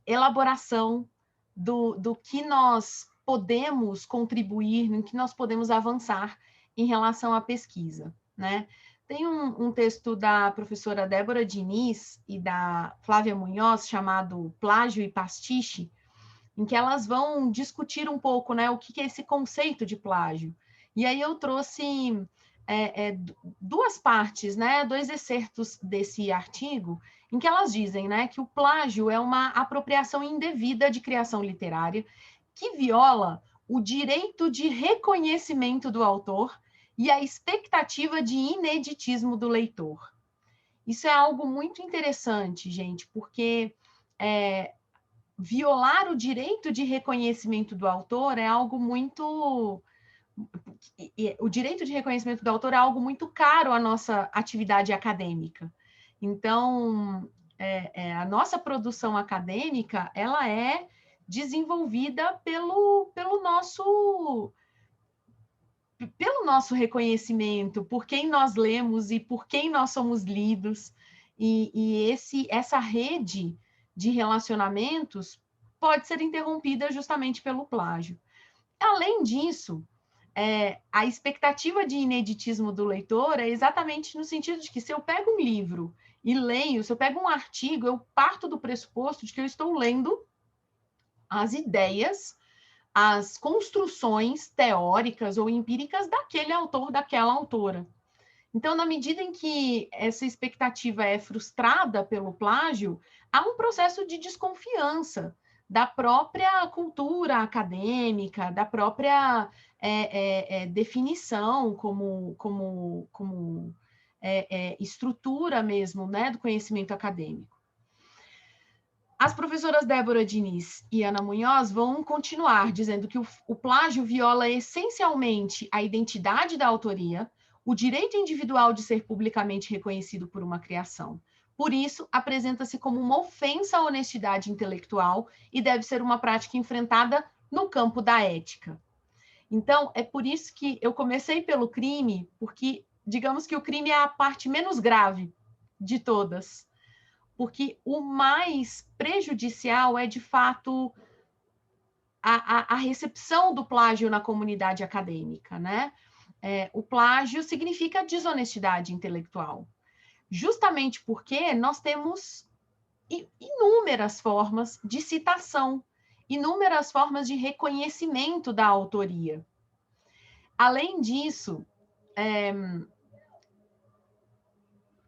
elaboração do que nós podemos contribuir, no que nós podemos avançar em relação à pesquisa, né? Tem um texto da professora Débora Diniz e da Flávia Munhoz, chamado Plágio e Pastiche, em que elas vão discutir um pouco, né, o que é esse conceito de plágio. E aí eu trouxe duas partes, né, dois excertos desse artigo, em que elas dizem, né, que o plágio é uma apropriação indevida de criação literária que viola o direito de reconhecimento do autor e a expectativa de ineditismo do leitor. Isso é algo muito interessante, gente, porque violar o direito de reconhecimento do autor é algo muito... O direito de reconhecimento do autor é algo muito caro à nossa atividade acadêmica. Então, a nossa produção acadêmica, ela é desenvolvida pelo nosso reconhecimento, por quem nós lemos e por quem nós somos lidos. E essa rede de relacionamentos pode ser interrompida justamente pelo plágio. Além disso, a expectativa de ineditismo do leitor é exatamente no sentido de que, se eu pego um livro e leio, se eu pego um artigo, eu parto do pressuposto de que eu estou lendo as ideias, as construções teóricas ou empíricas daquele autor, daquela autora. Então, na medida em que essa expectativa é frustrada pelo plágio, há um processo de desconfiança da própria cultura acadêmica, da própria definição como estrutura mesmo, né, do conhecimento acadêmico. As professoras Débora Diniz e Ana Munhoz vão continuar dizendo que o plágio viola essencialmente a identidade da autoria, o direito individual de ser publicamente reconhecido por uma criação. Por isso, apresenta-se como uma ofensa à honestidade intelectual e deve ser uma prática enfrentada no campo da ética. Então, é por isso que eu comecei pelo crime, porque, digamos que o crime é a parte menos grave de todas, porque o mais prejudicial é, de fato, a recepção do plágio na comunidade acadêmica, né? O plágio significa desonestidade intelectual, justamente porque nós temos inúmeras formas de citação, inúmeras formas de reconhecimento da autoria. Além disso,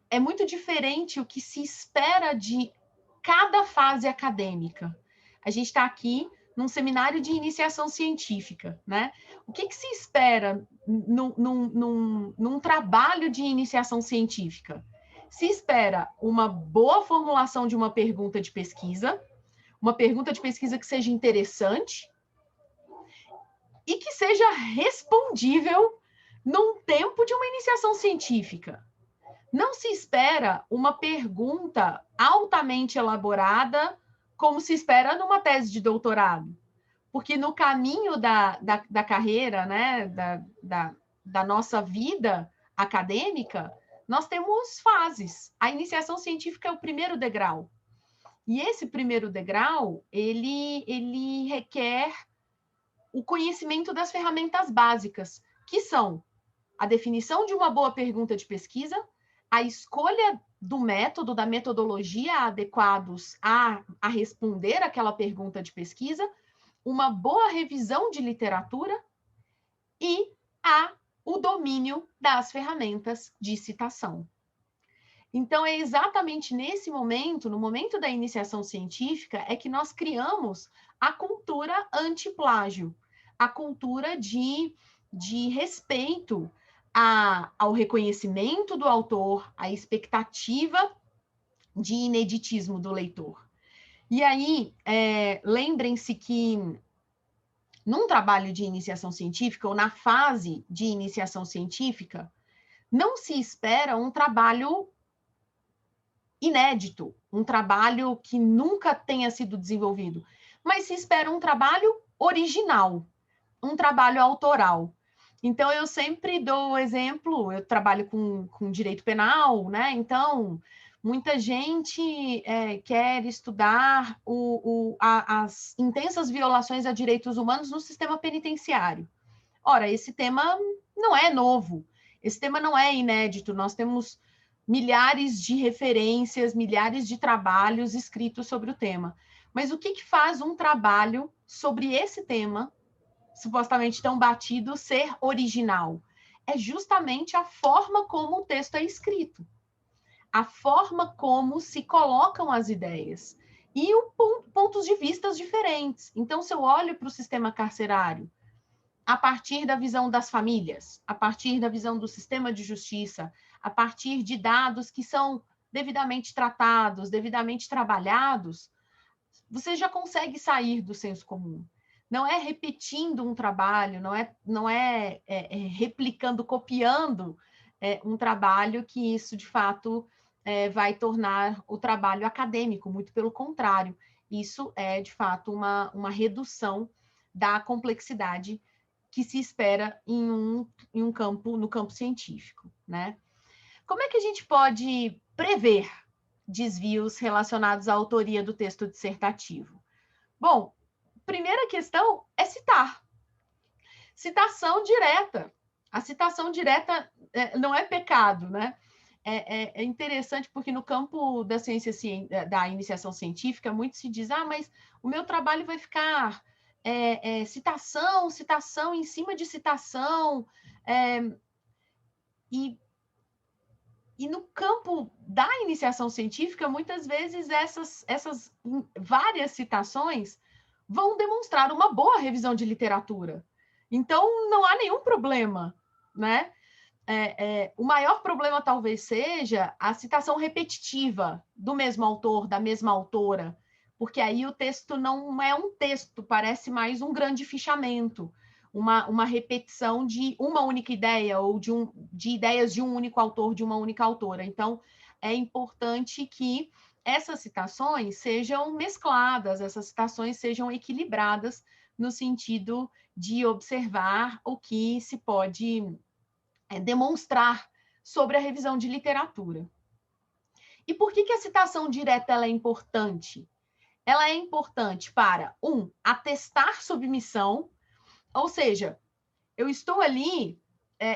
é muito diferente o que se espera de cada fase acadêmica. A gente está aqui num seminário de iniciação científica, né? O que se espera num trabalho de iniciação científica? Se espera uma boa formulação de uma pergunta de pesquisa, uma pergunta de pesquisa que seja interessante e que seja respondível num tempo de uma iniciação científica. Não se espera uma pergunta altamente elaborada, como se espera numa tese de doutorado. Porque no caminho da carreira, né, da nossa vida acadêmica, nós temos fases. A iniciação científica é o primeiro degrau. E esse primeiro degrau, ele requer o conhecimento das ferramentas básicas, que são a definição de uma boa pergunta de pesquisa, a escolha do método, da metodologia adequados a responder aquela pergunta de pesquisa, uma boa revisão de literatura e o domínio das ferramentas de citação. Então, é exatamente nesse momento, no momento da iniciação científica, é que nós criamos a cultura anti-plágio, a cultura de respeito ao reconhecimento do autor, à expectativa de ineditismo do leitor. E aí, lembrem-se que num trabalho de iniciação científica, ou na fase de iniciação científica, não se espera um trabalho inédito, um trabalho que nunca tenha sido desenvolvido, mas se espera um trabalho original, um trabalho autoral. Então, eu sempre dou o exemplo, eu trabalho com direito penal, né? Então, Muita gente quer estudar as intensas violações a direitos humanos no sistema penitenciário. Ora, esse tema não é novo, esse tema não é inédito, nós temos milhares de referências, milhares de trabalhos escritos sobre o tema. Mas o que faz um trabalho sobre esse tema, supostamente tão batido, ser original? É justamente a forma como o texto é escrito, a forma como se colocam as ideias e pontos de vistas diferentes. Então, se eu olho para o sistema carcerário a partir da visão das famílias, a partir da visão do sistema de justiça, a partir de dados que são devidamente tratados, devidamente trabalhados, você já consegue sair do senso comum. Não é repetindo um trabalho, não é replicando, copiando um trabalho que isso, de fato, vai tornar o trabalho acadêmico, muito pelo contrário. Isso é, de fato, uma redução da complexidade que se espera no campo científico, né? Como é que a gente pode prever desvios relacionados à autoria do texto dissertativo? Bom, primeira questão é citar. Citação direta. A citação direta não é pecado, né? É interessante porque no campo da ciência, da iniciação científica, muito se diz, mas o meu trabalho vai ficar citação em cima de citação, e no campo da iniciação científica, muitas vezes essas várias citações vão demonstrar uma boa revisão de literatura. Então, não há nenhum problema, né? O maior problema talvez seja a citação repetitiva do mesmo autor, da mesma autora, porque aí o texto não é um texto, parece mais um grande fichamento, uma repetição de uma única ideia ou de ideias de um único autor, de uma única autora. Então, é importante que essas citações sejam mescladas, essas citações sejam equilibradas no sentido de observar o que se pode demonstrar sobre a revisão de literatura. E por que a citação direta ela é importante? Ela é importante para, atestar submissão, ou seja, eu estou ali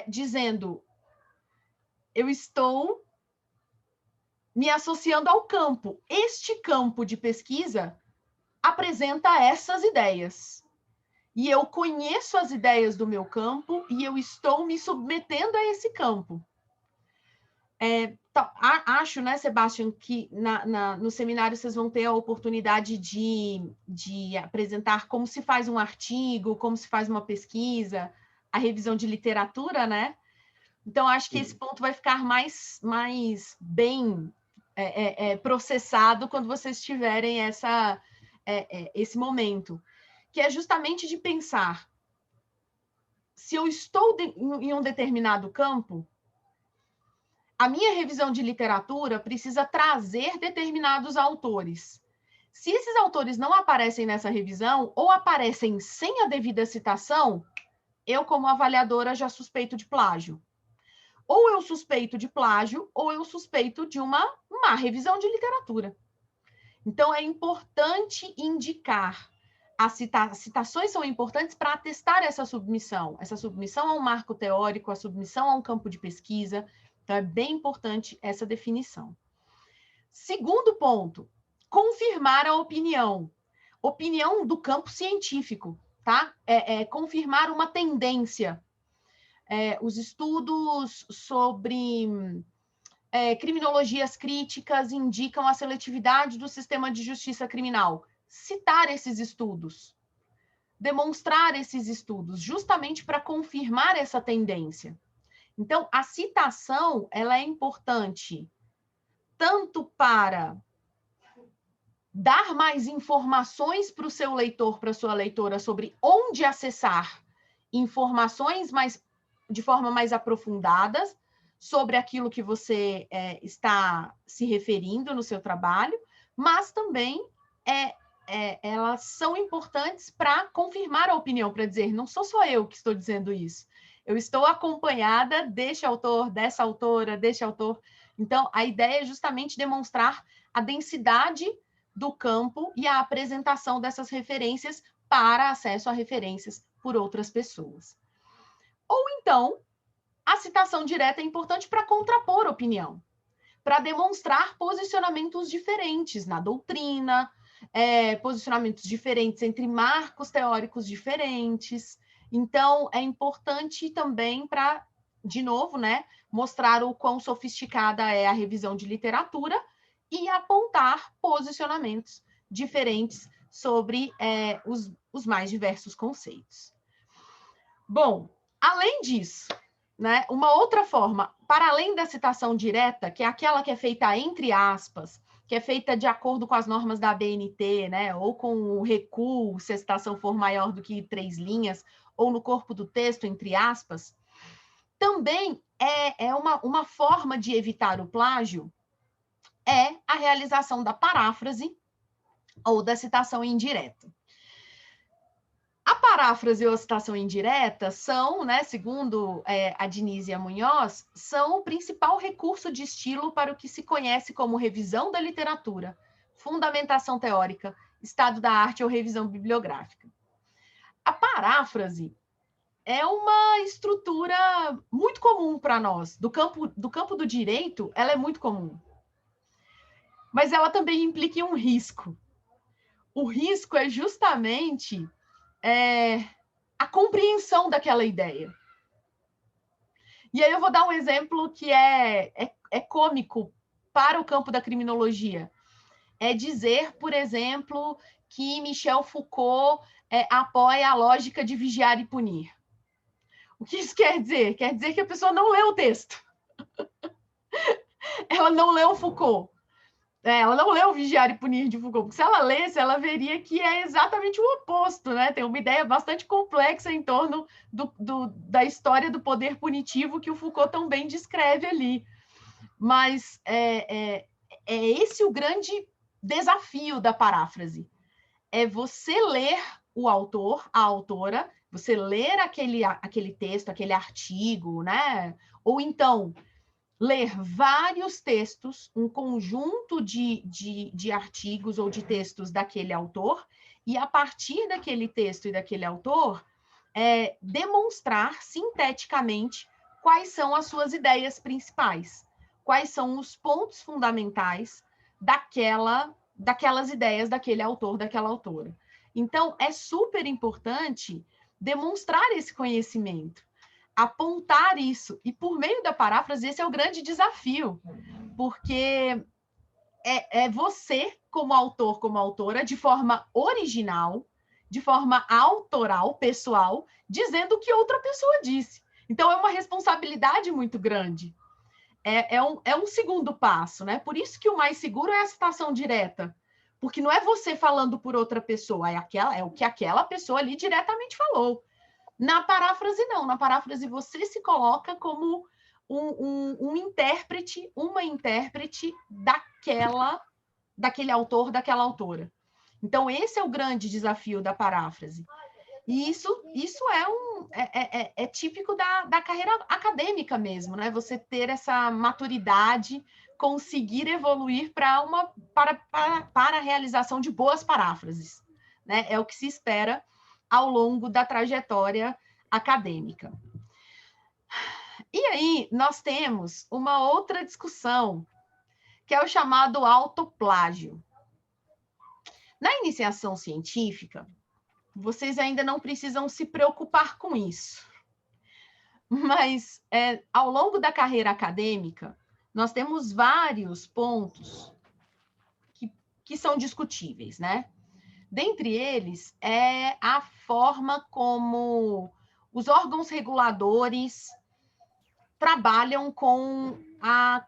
dizendo, eu estou me associando ao campo. Este campo de pesquisa apresenta essas ideias. E eu conheço as ideias do meu campo e eu estou me submetendo a esse campo. Acho, né, Sebastião, que no seminário vocês vão ter a oportunidade de apresentar como se faz um artigo, como se faz uma pesquisa, a revisão de literatura, né? Então, acho que esse ponto vai ficar mais bem processado quando vocês tiverem esse momento, que é justamente de pensar, se eu estou em um determinado campo, a minha revisão de literatura precisa trazer determinados autores. Se esses autores não aparecem nessa revisão, ou aparecem sem a devida citação, eu, como avaliadora, já suspeito de plágio. Ou eu suspeito de plágio, ou eu suspeito de uma má revisão de literatura. Então, é importante indicar. As citações são importantes para atestar essa submissão a um marco teórico, a submissão a um campo de pesquisa. Então, é bem importante essa definição. Segundo ponto, confirmar a opinião. Opinião do campo científico, tá? Confirmar uma tendência. Os estudos sobre criminologias críticas indicam a seletividade do sistema de justiça criminal. Citar esses estudos, demonstrar esses estudos, justamente para confirmar essa tendência. Então, a citação, ela é importante tanto para dar mais informações para o seu leitor, para a sua leitora, sobre onde acessar informações de forma mais aprofundada sobre aquilo que você está se referindo no seu trabalho, mas também elas são importantes para confirmar a opinião, para dizer, não sou só eu que estou dizendo isso, eu estou acompanhada deste autor, dessa autora, deste autor. Então, a ideia é justamente demonstrar a densidade do campo e a apresentação dessas referências para acesso a referências por outras pessoas. Ou então, a citação direta é importante para contrapor opinião, para demonstrar posicionamentos diferentes na doutrina, posicionamentos diferentes entre marcos teóricos diferentes. Então, é importante também para, de novo, né, mostrar o quão sofisticada é a revisão de literatura e apontar posicionamentos diferentes sobre os mais diversos conceitos. Bom, além disso, né, uma outra forma, para além da citação direta, que é aquela que é feita entre aspas, que é feita de acordo com as normas da ABNT, né, ou com o recuo, se a citação for maior do que 3 linhas, ou no corpo do texto, entre aspas, também é uma forma de evitar o plágio, é a realização da paráfrase ou da citação indireta. A paráfrase ou a citação indireta são, né, segundo a Dinísia Munhoz, são o principal recurso de estilo para o que se conhece como revisão da literatura, fundamentação teórica, estado da arte ou revisão bibliográfica. A paráfrase é uma estrutura muito comum para nós. Do campo do direito, ela é muito comum. Mas ela também implica um risco. O risco é justamente a compreensão daquela ideia. E aí eu vou dar um exemplo que é cômico para o campo da criminologia. É dizer, por exemplo, que Michel Foucault apoia a lógica de vigiar e punir. O que isso quer dizer? Quer dizer que a pessoa não leu o texto. Ela não leu Foucault. Ela não leu Vigiar e Punir de Foucault, porque se ela lesse, ela veria que é exatamente o oposto, né? Tem uma ideia bastante complexa em torno da história do poder punitivo que o Foucault tão bem descreve ali. Mas é esse o grande desafio da paráfrase. É você ler o autor, a autora, você ler aquele texto, aquele artigo, né? Ou então ler vários textos, um conjunto de artigos ou de textos daquele autor, e a partir daquele texto e daquele autor, demonstrar sinteticamente quais são as suas ideias principais, quais são os pontos fundamentais daquelas ideias daquele autor, daquela autora. Então, é super importante demonstrar esse conhecimento, apontar isso. E por meio da paráfrase, esse é o grande desafio, porque é você, como autor, como autora, de forma original, de forma autoral, pessoal, dizendo o que outra pessoa disse. Então, é uma responsabilidade muito grande. É um segundo passo, né? Por isso que o mais seguro é a citação direta, porque não é você falando por outra pessoa, é o que aquela pessoa ali diretamente falou. Na paráfrase, não. Na paráfrase, você se coloca como um intérprete, uma intérprete daquele autor, daquela autora. Então, esse é o grande desafio da paráfrase. E isso é típico da carreira acadêmica mesmo, né? Você ter essa maturidade, conseguir evoluir para a realização de boas paráfrases, né? É o que se espera ao longo da trajetória acadêmica. E aí, nós temos uma outra discussão, que é o chamado autoplágio. Na iniciação científica, vocês ainda não precisam se preocupar com isso. Mas, ao longo da carreira acadêmica, nós temos vários pontos que são discutíveis, né? Dentre eles, é a forma como os órgãos reguladores trabalham com a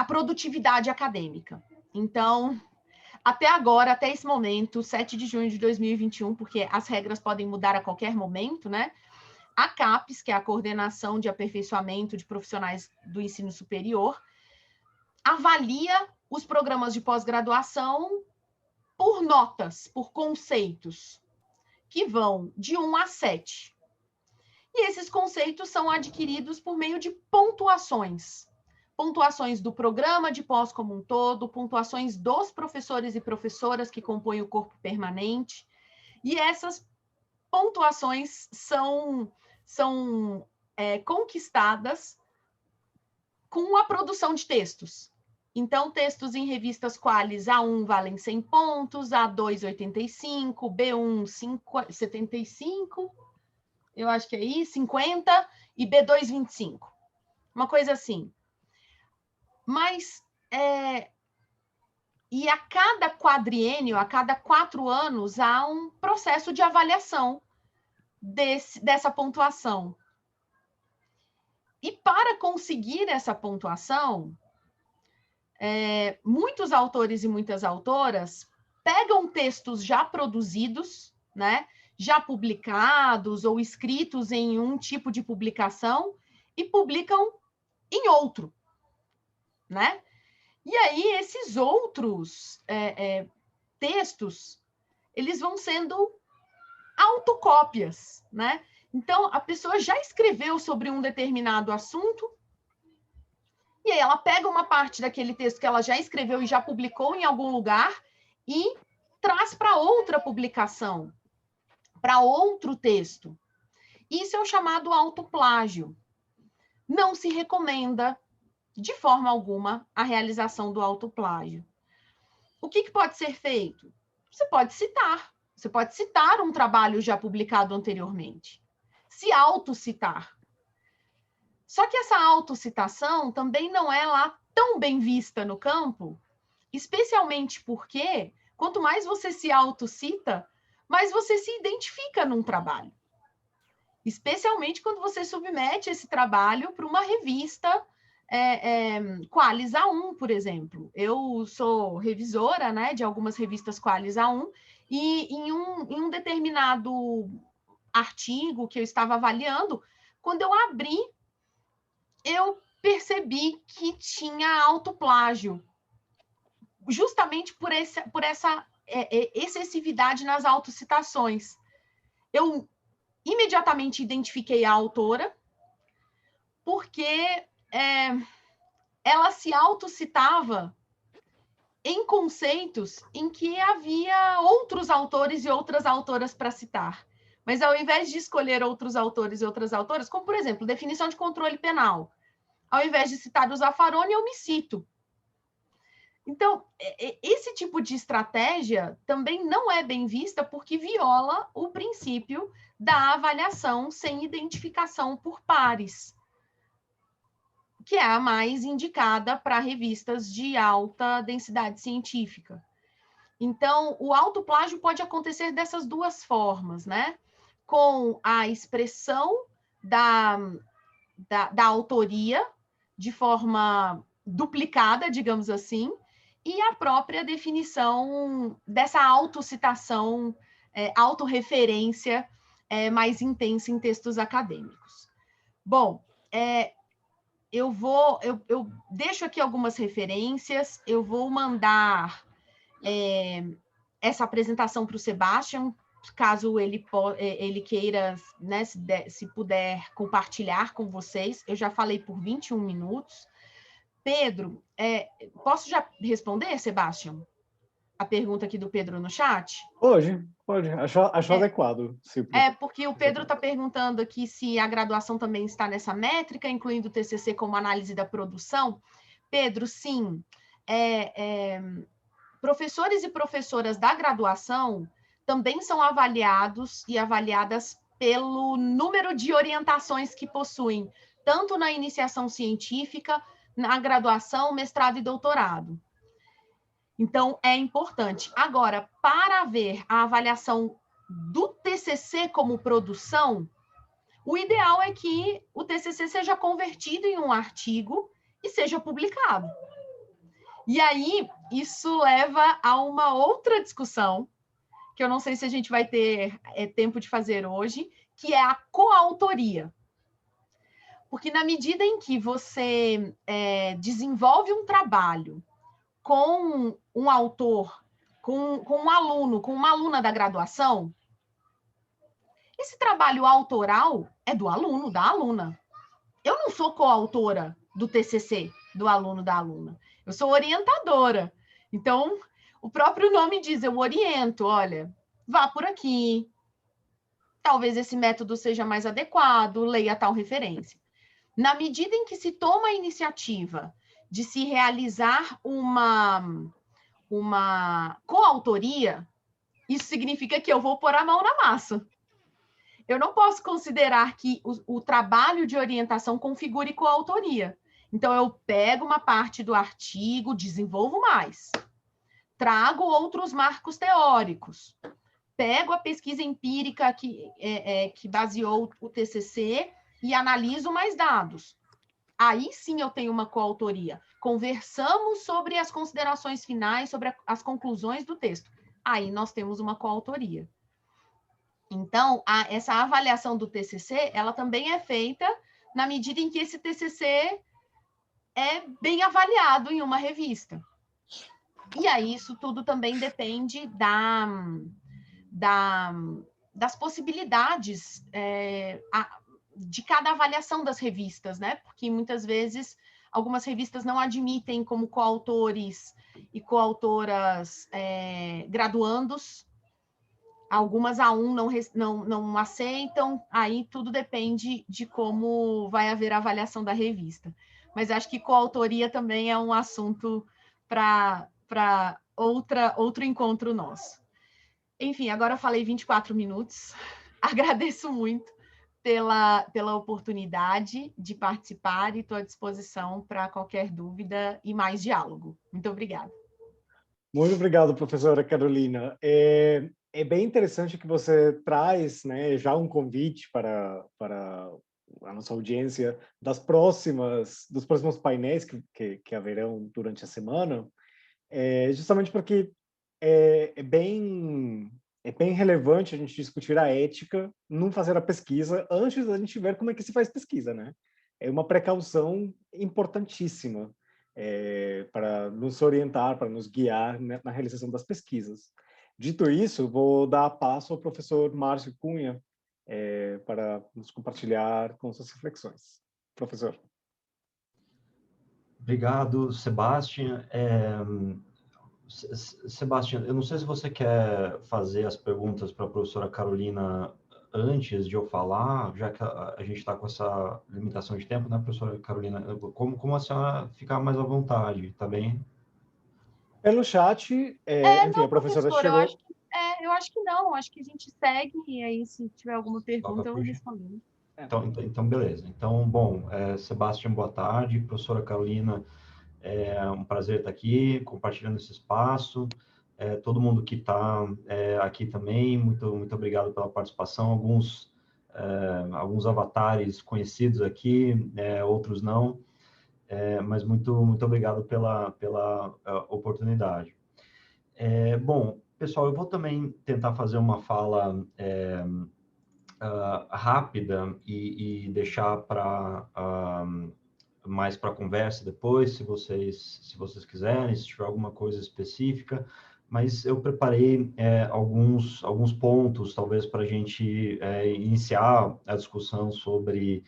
produtividade acadêmica. Então, até agora, até esse momento, 7 de junho de 2021, porque as regras podem mudar a qualquer momento, né? A CAPES, que é a Coordenação de Aperfeiçoamento de Profissionais do Ensino Superior, avalia os programas de pós-graduação por notas, por conceitos, que vão de 1 a 7. E esses conceitos são adquiridos por meio de pontuações. pontuações do programa de pós como um todo, pontuações dos professores e professoras que compõem o corpo permanente, e essas pontuações são conquistadas com a produção de textos. Então, textos em revistas qualis A1 valem 100 pontos, A2 85, B1 75, eu acho que é isso, 50, e B2 25. Uma coisa assim. Mas, e a cada quadriênio, a cada 4 anos, há um processo de avaliação dessa pontuação. E para conseguir essa pontuação, muitos autores e muitas autoras pegam textos já produzidos, né, já publicados ou escritos em um tipo de publicação e publicam em outro, né? E aí esses outros textos, eles vão sendo autocópias, né? Então, a pessoa já escreveu sobre um determinado assunto, e aí ela pega uma parte daquele texto que ela já escreveu e já publicou em algum lugar e traz para outra publicação, para outro texto. Isso é o chamado autoplágio. Não se recomenda, de forma alguma, a realização do autoplágio. O que pode ser feito? Você pode citar um trabalho já publicado anteriormente. Se autocitar. Só que essa autocitação também não é lá tão bem vista no campo, especialmente porque, quanto mais você se autocita, mais você se identifica num trabalho. Especialmente quando você submete esse trabalho para uma revista Qualis A1, por exemplo. Eu sou revisora, né, de algumas revistas Qualis A1, e em um determinado artigo que eu estava avaliando, quando eu abri, eu percebi que tinha autoplágio, justamente por essa excessividade nas autocitações. Eu imediatamente identifiquei a autora, porque ela se autocitava em conceitos em que havia outros autores e outras autoras para citar. Mas ao invés de escolher outros autores e outras autoras, como, por exemplo, definição de controle penal, ao invés de citar o Zaffaroni, eu me cito. Então, esse tipo de estratégia também não é bem vista porque viola o princípio da avaliação sem identificação por pares, que é a mais indicada para revistas de alta densidade científica. Então, o autoplágio pode acontecer dessas duas formas, né? Com a expressão da autoria de forma duplicada, digamos assim, e a própria definição dessa autocitação, autorreferência mais intensa em textos acadêmicos. Bom, eu deixo aqui algumas referências, eu vou mandar essa apresentação para o Sebastian, caso ele queira, né, se puder compartilhar com vocês. Eu já falei por 21 minutos. Pedro, posso já responder, Sebastian? A pergunta aqui do Pedro no chat? Pode. Acho adequado. Porque o Pedro está perguntando aqui se a graduação também está nessa métrica, incluindo o TCC como análise da produção. Pedro, sim. Professores e professoras da graduação também são avaliados e avaliadas pelo número de orientações que possuem, tanto na iniciação científica, na graduação, mestrado e doutorado. Então, é importante. Agora, para ver a avaliação do TCC como produção, o ideal é que o TCC seja convertido em um artigo e seja publicado. E aí, isso leva a uma outra discussão, que eu não sei se a gente vai ter tempo de fazer hoje, que é a coautoria. Porque na medida em que você desenvolve um trabalho com um autor, com um aluno, com uma aluna da graduação, esse trabalho autoral é do aluno, da aluna. Eu não sou coautora do TCC, do aluno, da aluna. Eu sou orientadora. Então, o próprio nome diz, eu oriento, olha, vá por aqui, talvez esse método seja mais adequado, leia tal referência. Na medida em que se toma a iniciativa de se realizar uma coautoria, isso significa que eu vou pôr a mão na massa. Eu não posso considerar que o trabalho de orientação configure coautoria. Então, eu pego uma parte do artigo, desenvolvo mais, trago outros marcos teóricos, pego a pesquisa empírica que baseou o TCC e analiso mais dados. Aí sim eu tenho uma coautoria. Conversamos sobre as considerações finais, sobre as conclusões do texto. Aí nós temos uma coautoria. Então, essa avaliação do TCC, ela também é feita na medida em que esse TCC é bem avaliado em uma revista. E aí isso tudo também depende das possibilidades de cada avaliação das revistas, né? Porque muitas vezes algumas revistas não admitem como coautores e coautoras graduandos, algumas A1 não aceitam, aí tudo depende de como vai haver a avaliação da revista. Mas acho que coautoria também é um assunto para outro encontro nosso. Enfim, agora eu falei 24 minutos. Agradeço muito pela oportunidade de participar e estou à disposição para qualquer dúvida e mais diálogo. Muito obrigada. Muito obrigado, professora Carolina. É bem interessante que você traz, né, já um convite para a nossa audiência dos próximos painéis que haverão durante a semana, justamente porque é bem relevante a gente discutir a ética num fazer a pesquisa antes da gente ver como é que se faz pesquisa, né? É uma precaução importantíssima para nos orientar, para nos guiar, né, na realização das pesquisas. Dito isso, vou dar passo ao professor Márcio Cunha para nos compartilhar com suas reflexões. Professor. Obrigado, Sebastião. Sebastião, eu não sei se você quer fazer as perguntas para a professora Carolina antes de eu falar, já que a gente está com essa limitação de tempo, né, professora Carolina? Como a senhora ficar mais à vontade, tá bem? Pelo chat, enfim, não, a professora chegou... Eu acho que não, acho que a gente segue, e aí se tiver alguma pergunta eu respondo. Então, beleza. Então, bom, Sebastião, boa tarde. Professora Carolina, é um prazer estar aqui, compartilhando esse espaço. Todo mundo que está aqui também, muito obrigado pela participação. Alguns avatares conhecidos aqui, outros não, mas muito obrigado pela oportunidade. Bom, pessoal, eu vou também tentar fazer uma fala rápida e deixar para mais para conversa depois, se vocês quiserem, se tiver alguma coisa específica, mas eu preparei alguns pontos, talvez, para a gente iniciar a discussão sobre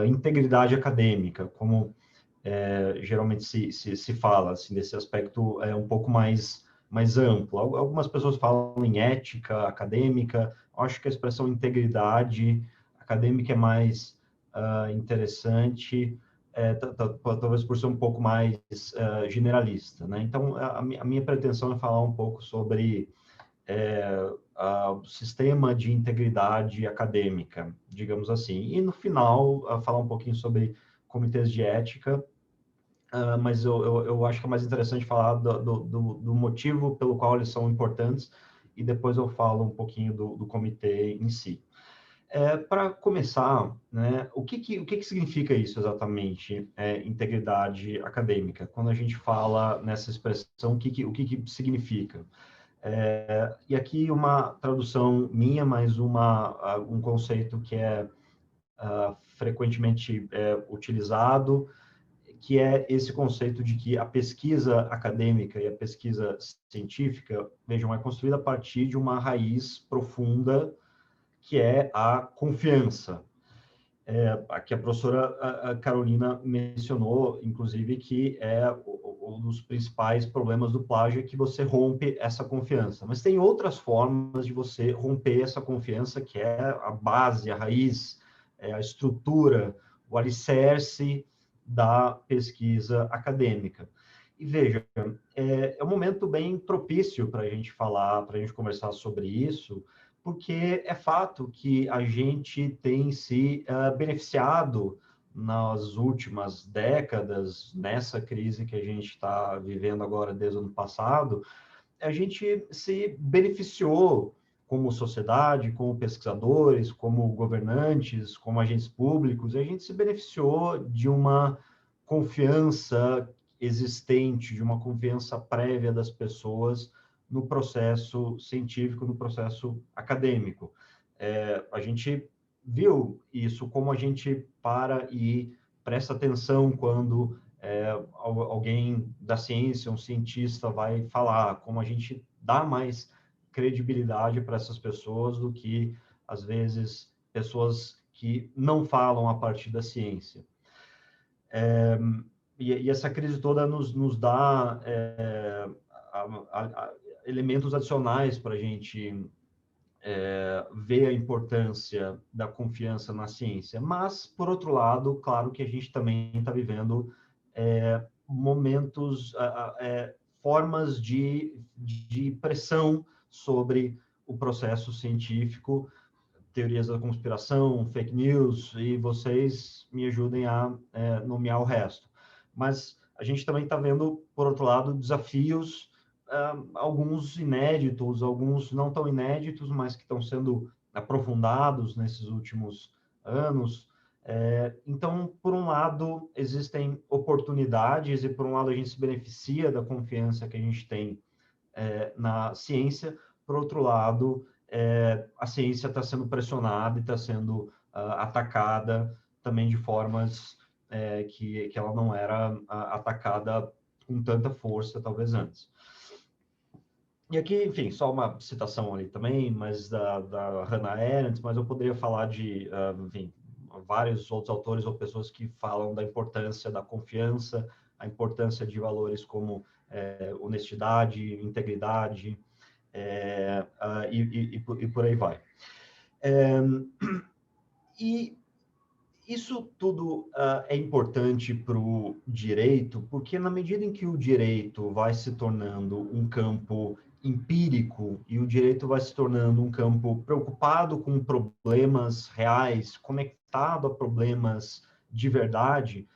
integridade acadêmica, como geralmente se fala, assim, desse aspecto um pouco mais amplo. Algumas pessoas falam em ética acadêmica, acho que a expressão integridade acadêmica é mais interessante, talvez por ser um pouco mais generalista, né? Então, a minha pretensão é falar um pouco sobre o sistema de integridade acadêmica, digamos assim. E, no final, falar um pouquinho sobre comitês de ética, mas eu acho que é mais interessante falar do motivo pelo qual eles são importantes, e depois eu falo um pouquinho do comitê em si. Para começar, né, o que significa isso exatamente, integridade acadêmica? Quando a gente fala nessa expressão, o que significa? E aqui uma tradução minha, mas um conceito que é frequentemente utilizado, que é esse conceito de que a pesquisa acadêmica e a pesquisa científica, vejam, é construída a partir de uma raiz profunda, que é a confiança. aqui a professora a Carolina mencionou, inclusive, que um dos principais problemas do plágio é que você rompe essa confiança. Mas tem outras formas de você romper essa confiança, que é a base, a raiz, a estrutura, o alicerce da pesquisa acadêmica. E veja, é um momento bem propício para a gente falar, para a gente conversar sobre isso, porque é fato que a gente tem se beneficiado nas últimas décadas, nessa crise que a gente está vivendo agora desde o ano passado, a gente se beneficiou como sociedade, como pesquisadores, como governantes, como agentes públicos, a gente se beneficiou de uma confiança existente, de uma confiança prévia das pessoas no processo científico, no processo acadêmico. A gente viu isso, como a gente para e presta atenção quando alguém da ciência, um cientista vai falar, como a gente dá mais credibilidade para essas pessoas do que, às vezes, pessoas que não falam a partir da ciência. E essa crise toda nos dá elementos adicionais para a gente ver a importância da confiança na ciência. Mas, por outro lado, claro que a gente também está vivendo momentos, formas de pressão sobre o processo científico, teorias da conspiração, fake news, e vocês me ajudem a nomear o resto. Mas a gente também está vendo, por outro lado, desafios, alguns inéditos, alguns não tão inéditos, mas que estão sendo aprofundados nesses últimos anos. Então, por um lado, existem oportunidades, e por um lado a gente se beneficia da confiança que a gente tem na ciência. Por outro lado, a ciência está sendo pressionada e está sendo atacada também de formas que ela não era atacada com tanta força, talvez antes. E aqui, enfim, só uma citação ali também, mas da Hannah Arendt, mas eu poderia falar de, enfim, vários outros autores ou pessoas que falam da importância da confiança, a importância de valores como honestidade, integridade, e por aí vai. E isso tudo é importante para o direito, porque na medida em que o direito vai se tornando um campo empírico e o direito vai se tornando um campo preocupado com problemas reais, conectado a problemas de verdade,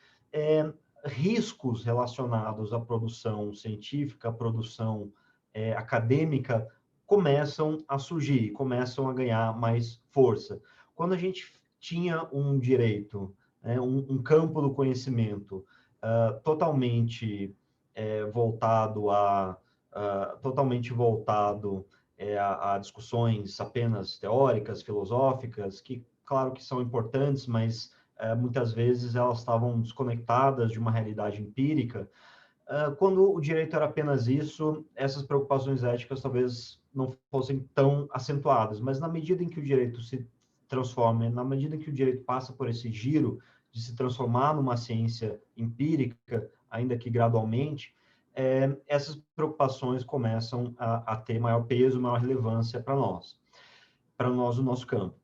riscos relacionados à produção científica, à produção acadêmica, começam a surgir, começam a ganhar mais força. Quando a gente tinha um direito, um campo do conhecimento totalmente voltado a discussões apenas teóricas, filosóficas, que, claro que são importantes, mas muitas vezes elas estavam desconectadas de uma realidade empírica. Quando o direito era apenas isso, essas preocupações éticas talvez não fossem tão acentuadas, mas na medida em que o direito se transforma, na medida em que o direito passa por esse giro de se transformar numa ciência empírica, ainda que gradualmente, essas preocupações começam a ter maior peso, maior relevância para nós do nosso campo.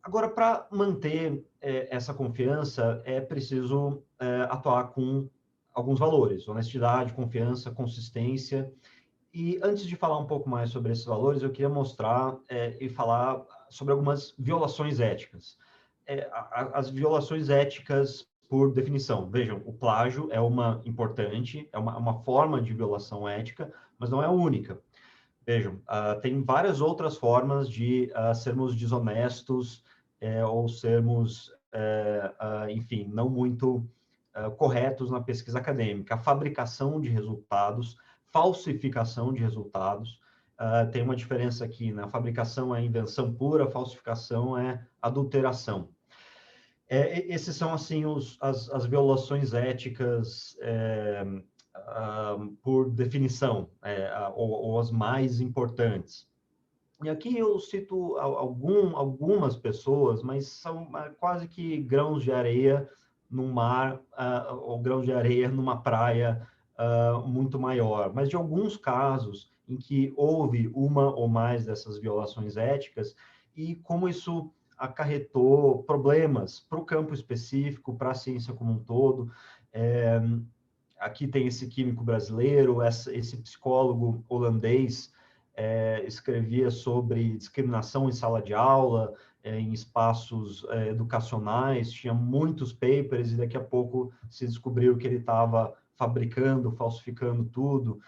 Agora, para manter essa confiança, é preciso atuar com alguns valores: honestidade, confiança, consistência. E antes de falar um pouco mais sobre esses valores, eu queria mostrar e falar sobre algumas violações éticas. As violações éticas, por definição, vejam, o plágio é uma importante, é uma forma de violação ética, mas não é a única. Vejam, tem várias outras formas de sermos desonestos ou sermos, enfim, não muito corretos na pesquisa acadêmica. A fabricação de resultados, falsificação de resultados. Tem uma diferença aqui, né? A fabricação é invenção pura, a falsificação é adulteração. Esses são, assim, as violações éticas por definição, ou as mais importantes. E aqui eu cito algumas pessoas, mas são quase que grãos de areia num mar, ou grãos de areia numa praia muito maior. Mas de alguns casos em que houve uma ou mais dessas violações éticas e como isso acarretou problemas para o campo específico, para a ciência como um todo. Aqui tem esse químico brasileiro, esse psicólogo holandês, escrevia sobre discriminação em sala de aula, em espaços educacionais, tinha muitos papers e daqui a pouco se descobriu que ele estava fabricando, falsificando tudo.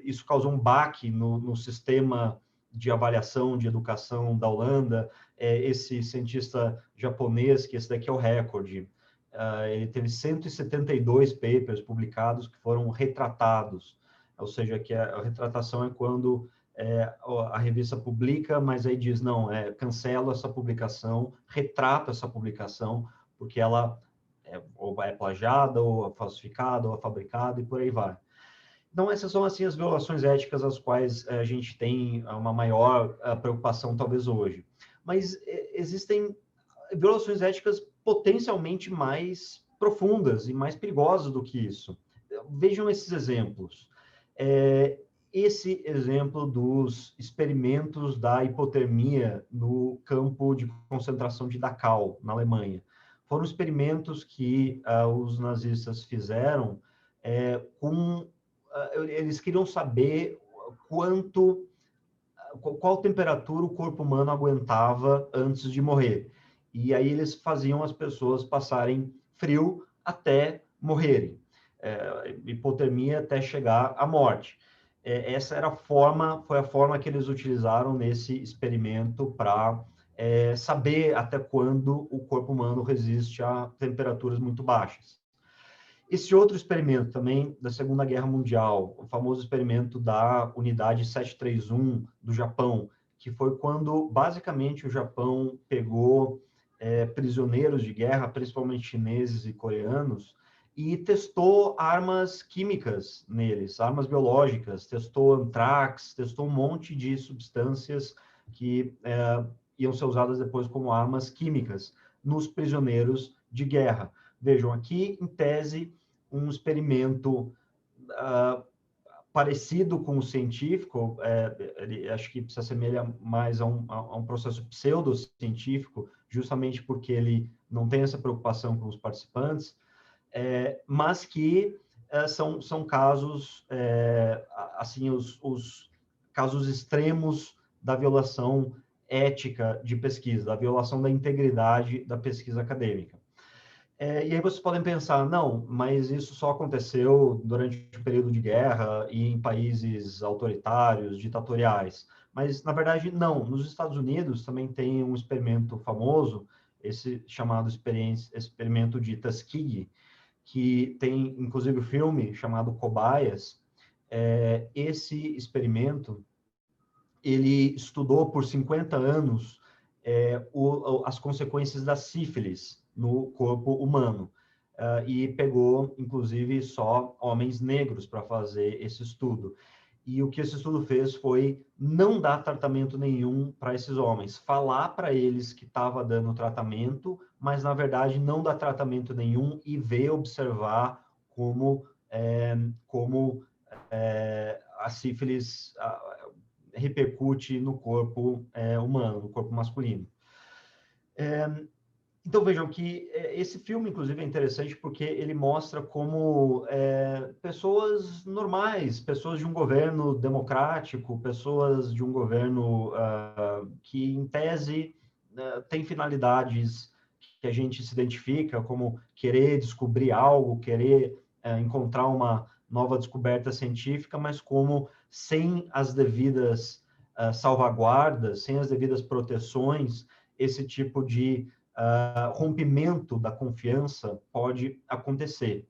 Isso causou um baque no sistema de avaliação de educação da Holanda. Esse cientista japonês, que esse daqui é o recorde, ele teve 172 papers publicados que foram retratados, ou seja, que a retratação é quando a revista publica, mas aí diz, não, cancela essa publicação, retrata essa publicação, porque ela ou é plagiada, ou é falsificada, ou é fabricada, e por aí vai. Então, essas são, assim, as violações éticas às quais a gente tem uma maior preocupação, talvez, hoje. Mas existem violações éticas potencialmente mais profundas e mais perigosas do que isso. Vejam esses exemplos. Esse exemplo dos experimentos da hipotermia no campo de concentração de Dachau, na Alemanha. Foram experimentos que os nazistas fizeram eles queriam saber qual temperatura o corpo humano aguentava antes de morrer. E aí eles faziam as pessoas passarem frio até morrerem, hipotermia até chegar à morte. Essa foi a forma que eles utilizaram nesse experimento para saber até quando o corpo humano resiste a temperaturas muito baixas. Esse outro experimento também da Segunda Guerra Mundial, o famoso experimento da Unidade 731 do Japão, que foi quando, basicamente, o Japão pegou prisioneiros de guerra, principalmente chineses e coreanos, e testou armas químicas neles, armas biológicas, testou antrax, testou um monte de substâncias que iam ser usadas depois como armas químicas nos prisioneiros de guerra. Vejam, aqui, em tese, um experimento parecido com o científico, acho que se assemelha mais a um processo pseudocientífico, justamente porque ele não tem essa preocupação com os participantes, mas que são casos, assim, os casos extremos da violação ética de pesquisa, da violação da integridade da pesquisa acadêmica. E aí vocês podem pensar, não, mas isso só aconteceu durante o período de guerra e em países autoritários, ditatoriais. Mas, na verdade, não. Nos Estados Unidos também tem um experimento famoso, esse chamado experimento de Tuskegee, que tem, inclusive, um filme chamado Cobaias. Esse experimento, ele estudou por 50 anos as consequências da sífilis no corpo humano. E pegou, inclusive, só homens negros para fazer esse estudo. E o que esse estudo fez foi não dar tratamento nenhum para esses homens, falar para eles que estava dando tratamento, mas, na verdade, não dar tratamento nenhum e observar como a sífilis repercute no corpo humano, no corpo masculino. Então, vejam que esse filme, inclusive, é interessante porque ele mostra como pessoas normais, pessoas de um governo democrático, pessoas de um governo que, em tese, tem finalidades que a gente se identifica, como querer descobrir algo, querer encontrar uma nova descoberta científica, mas como sem as devidas salvaguardas, sem as devidas proteções, esse tipo de rompimento da confiança pode acontecer.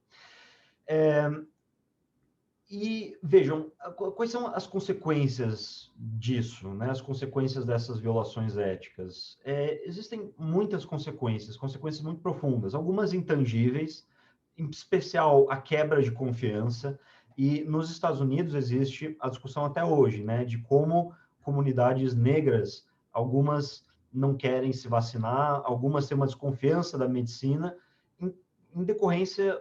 E vejam, quais são as consequências disso, né? As consequências dessas violações éticas? Existem muitas consequências muito profundas, algumas intangíveis, em especial a quebra de confiança. E nos Estados Unidos existe a discussão até hoje, né, de como comunidades negras, algumas não querem se vacinar, algumas têm uma desconfiança da medicina, em decorrência,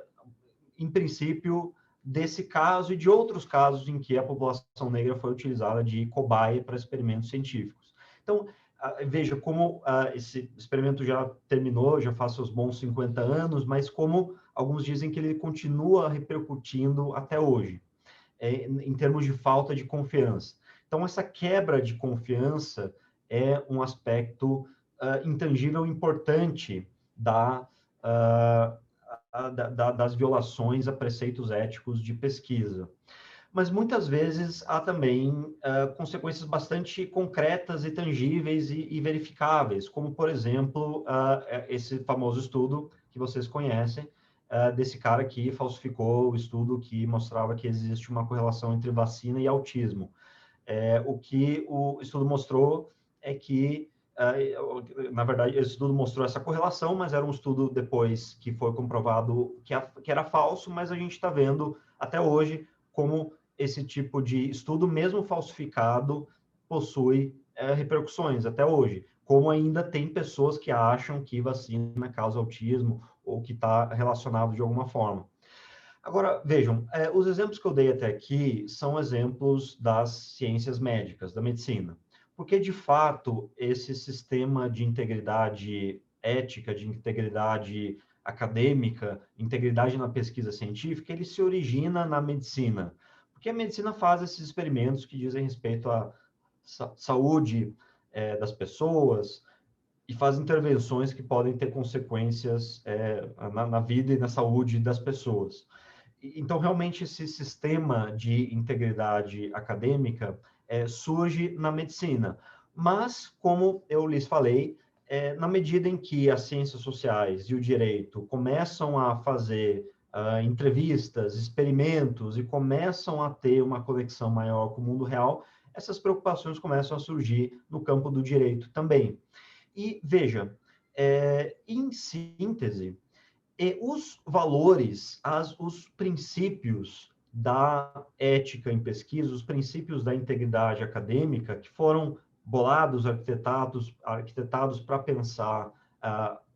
em princípio, desse caso e de outros casos em que a população negra foi utilizada de cobaia para experimentos científicos. Então, veja como esse experimento já terminou, já faz seus bons 50 anos, mas como alguns dizem que ele continua repercutindo até hoje, em termos de falta de confiança. Então, essa quebra de confiança é um aspecto intangível importante das violações a preceitos éticos de pesquisa. Mas muitas vezes há também consequências bastante concretas e tangíveis e verificáveis, como, por exemplo, esse famoso estudo que vocês conhecem, desse cara que falsificou o estudo que mostrava que existe uma correlação entre vacina e autismo. O que o estudo mostrou é que, na verdade, esse estudo mostrou essa correlação, mas era um estudo depois que foi comprovado que era falso, mas a gente está vendo até hoje como esse tipo de estudo, mesmo falsificado, possui repercussões até hoje, como ainda tem pessoas que acham que vacina causa autismo ou que está relacionado de alguma forma. Agora, vejam, os exemplos que eu dei até aqui são exemplos das ciências médicas, da medicina, porque, de fato, esse sistema de integridade ética, de integridade acadêmica, integridade na pesquisa científica, ele se origina na medicina, porque a medicina faz esses experimentos que dizem respeito à saúde das pessoas, e faz intervenções que podem ter consequências na vida e na saúde das pessoas. Então, realmente, esse sistema de integridade acadêmica surge na medicina. Mas, como eu lhes falei, na medida em que as ciências sociais e o direito começam a fazer entrevistas, experimentos e começam a ter uma conexão maior com o mundo real, essas preocupações começam a surgir no campo do direito também. E, veja, em síntese, os valores, os princípios da ética em pesquisa, os princípios da integridade acadêmica, que foram bolados, arquitetados para pensar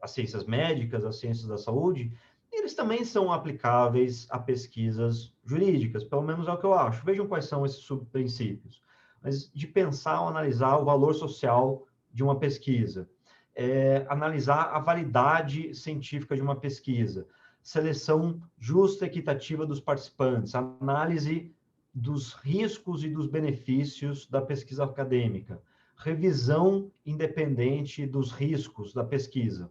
as ciências médicas, as ciências da saúde, eles também são aplicáveis a pesquisas jurídicas, pelo menos é o que eu acho. Vejam quais são esses subprincípios. Mas de pensar ou analisar o valor social de uma pesquisa, analisar a validade científica de uma pesquisa, seleção justa e equitativa dos participantes, análise dos riscos e dos benefícios da pesquisa acadêmica, revisão independente dos riscos da pesquisa,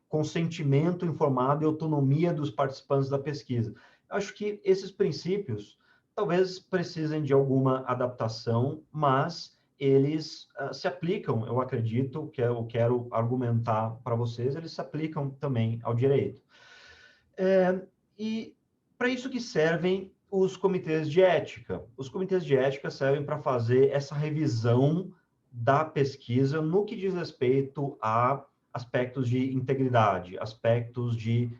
consentimento informado e autonomia dos participantes da pesquisa. Acho que esses princípios talvez precisem de alguma adaptação, mas eles se aplicam, eu acredito, que eu quero argumentar para vocês, eles se aplicam também ao direito. E para isso que servem os comitês de ética. Os comitês de ética servem para fazer essa revisão da pesquisa no que diz respeito a aspectos de integridade, aspectos de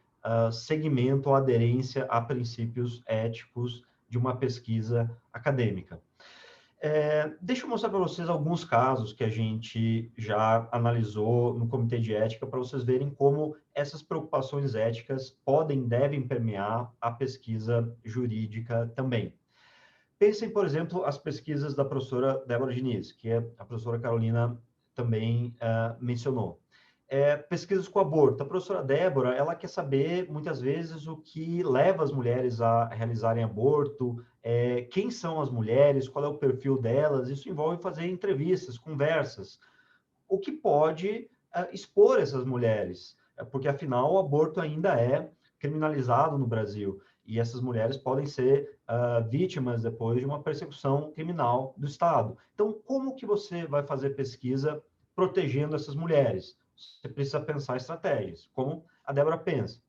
segmento ou aderência a princípios éticos de uma pesquisa acadêmica. Deixa eu mostrar para vocês alguns casos que a gente já analisou no Comitê de Ética, para vocês verem como essas preocupações éticas podem, devem permear a pesquisa jurídica também. Pensem, por exemplo, as pesquisas da professora Débora Diniz, que a professora Carolina também mencionou. Pesquisas com aborto. A professora Débora, ela quer saber, muitas vezes, o que leva as mulheres a realizarem aborto, quem são as mulheres, qual é o perfil delas. Isso envolve fazer entrevistas, conversas, o que pode expor essas mulheres, porque, afinal, o aborto ainda é criminalizado no Brasil, e essas mulheres podem ser vítimas depois de uma persecução criminal do Estado. Então, como que você vai fazer pesquisa protegendo essas mulheres? Você precisa pensar estratégias, como a Débora pensa.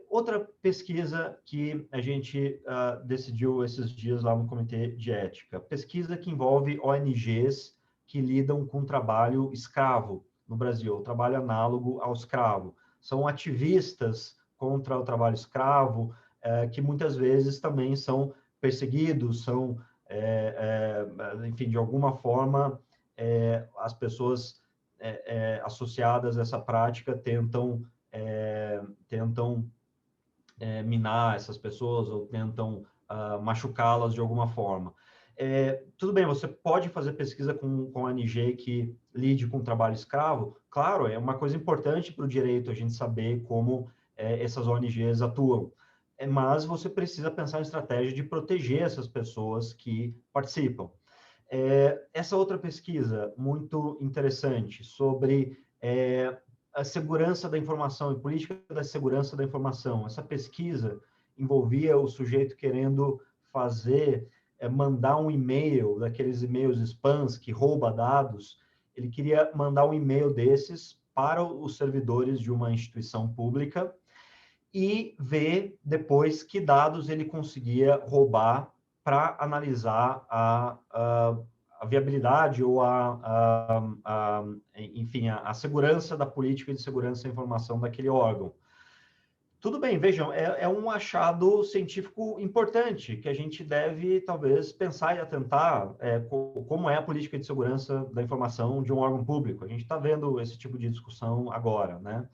Outra pesquisa que a gente decidiu esses dias lá no Comitê de Ética, pesquisa que envolve ONGs que lidam com trabalho escravo no Brasil, trabalho análogo ao escravo. São ativistas contra o trabalho escravo, que muitas vezes também são perseguidos, são, enfim, de alguma forma, as pessoas associadas a essa prática tentam minar essas pessoas ou tentam machucá-las de alguma forma. Tudo bem, você pode fazer pesquisa com ONG que lide com trabalho escravo. Claro, é uma coisa importante para o direito a gente saber como essas ONGs atuam. Mas você precisa pensar em estratégia de proteger essas pessoas que participam. Essa outra pesquisa muito interessante sobre a segurança da informação e política da segurança da informação. Essa pesquisa envolvia o sujeito querendo mandar um e-mail, daqueles e-mails spams que rouba dados. Ele queria mandar um e-mail desses para os servidores de uma instituição pública e ver depois que dados ele conseguia roubar para analisar a viabilidade ou enfim, a segurança da política de segurança da informação daquele órgão. Tudo bem, vejam, é um achado científico importante que a gente deve, talvez, pensar e atentar como é a política de segurança da informação de um órgão público. A gente está vendo esse tipo de discussão agora, né?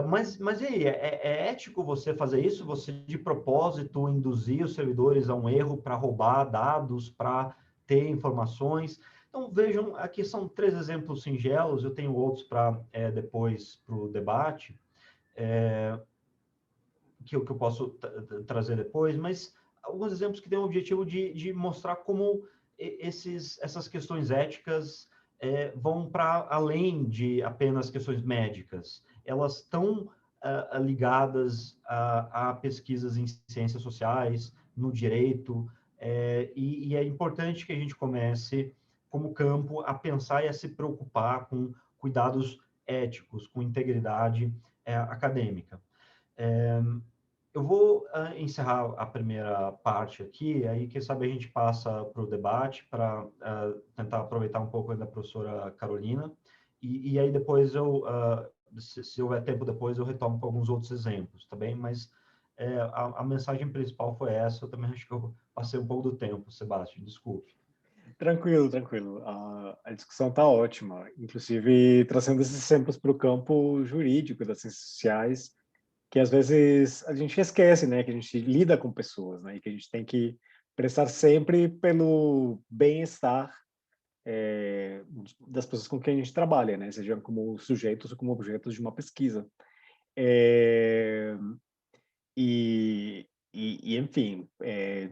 Mas e aí, é ético você fazer isso? Você, de propósito, induzir os servidores a um erro para roubar dados, para ter informações? Então, vejam, aqui são 3 exemplos singelos, eu tenho outros para depois para o debate, que eu posso trazer depois, mas alguns exemplos que têm o objetivo de mostrar como essas questões éticas vão para além de apenas questões médicas. Elas estão ligadas a pesquisas em ciências sociais, no direito, e é importante que a gente comece, como campo, a pensar e a se preocupar com cuidados éticos, com integridade acadêmica. Eu vou encerrar a primeira parte aqui, aí quem sabe a gente passa para o debate, para tentar aproveitar um pouco da professora Carolina, e aí depois se houver tempo depois, eu retomo com alguns outros exemplos, tá bem? Mas a mensagem principal foi essa, eu também acho que eu passei um pouco do tempo, Sebastião, desculpe. Tranquilo, tranquilo. A discussão está ótima, inclusive trazendo esses exemplos para o campo jurídico das ciências sociais, que às vezes a gente esquece, né, que a gente lida com pessoas, né, e que a gente tem que prestar sempre pelo bem-estar das pessoas com quem a gente trabalha, né, sejam como sujeitos ou como objetos de uma pesquisa. Enfim,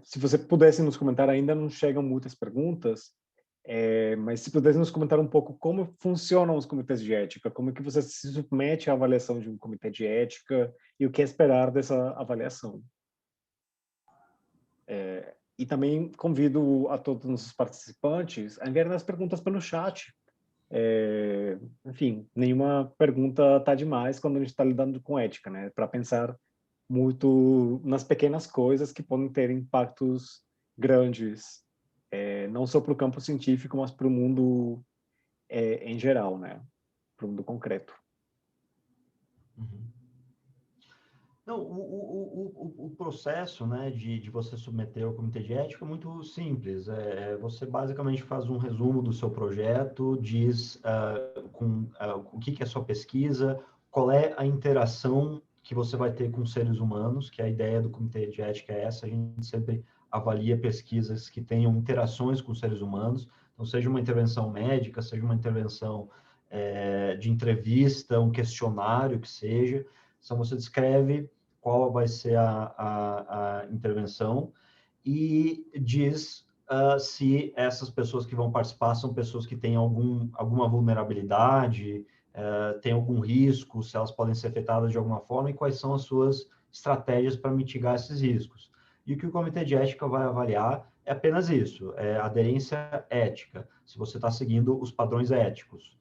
se você pudesse nos comentar, ainda não chegam muitas perguntas, mas se pudesse nos comentar um pouco como funcionam os comitês de ética, como é que você se submete à avaliação de um comitê de ética e o que esperar dessa avaliação. E também convido a todos os participantes a enviarem as perguntas pelo chat. Enfim, nenhuma pergunta está demais quando a gente está lidando com ética, né? Para pensar muito nas pequenas coisas que podem ter impactos grandes, não só para o campo científico, mas para o mundo em geral, né? Para o mundo concreto. Uhum. Não, o processo, né, de você submeter ao comitê de ética é muito simples. Você basicamente faz um resumo do seu projeto, diz o que é a sua pesquisa, qual é a interação que você vai ter com seres humanos, que a ideia do comitê de ética é essa, a gente sempre avalia pesquisas que tenham interações com seres humanos, então seja uma intervenção médica, seja uma intervenção de entrevista, um questionário que seja, então você descreve qual vai ser a intervenção e diz se essas pessoas que vão participar são pessoas que têm alguma vulnerabilidade, têm algum risco, se elas podem ser afetadas de alguma forma e quais são as suas estratégias para mitigar esses riscos. E o que o Comitê de Ética vai avaliar é apenas isso, é aderência ética, se você está seguindo os padrões éticos.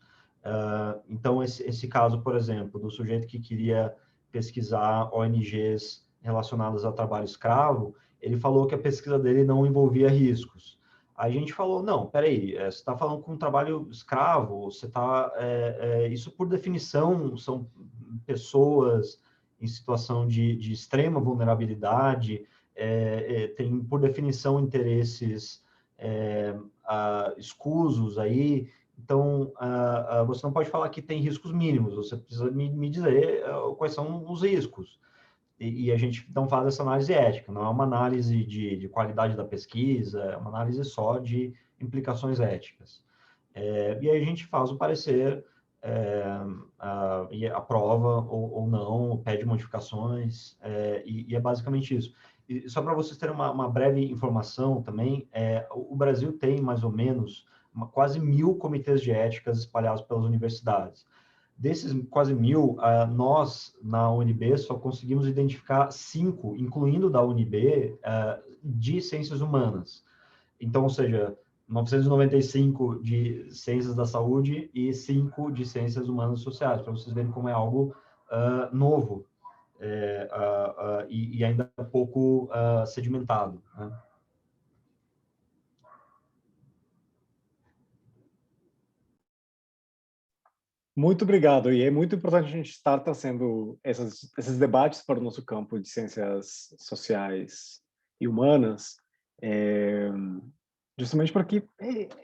Então, esse caso, por exemplo, do sujeito que queria pesquisar ONGs relacionadas ao trabalho escravo, ele falou que a pesquisa dele não envolvia riscos. Aí a gente falou, não, peraí, você está falando com trabalho escravo, você está, isso por definição são pessoas em situação de extrema vulnerabilidade, tem, por definição, interesses escusos aí. Então, você não pode falar que tem riscos mínimos, você precisa me dizer quais são os riscos. E a gente então faz essa análise ética, não é uma análise de qualidade da pesquisa, é uma análise só de implicações éticas. E aí a gente faz o parecer, e aprova ou não, pede modificações, e é basicamente isso. E só para vocês terem uma breve informação também, o Brasil tem mais ou menos quase 1.000 comitês de éticas espalhados pelas universidades. Desses quase 1.000, nós, na UNB, só conseguimos identificar 5, incluindo da UNB, de ciências humanas. Então, ou seja, 995 de ciências da saúde e 5 de ciências humanas e sociais, para vocês verem como é algo novo e ainda pouco sedimentado, né? Muito obrigado. E é muito importante a gente estar trazendo esses debates para o nosso campo de ciências sociais e humanas, justamente porque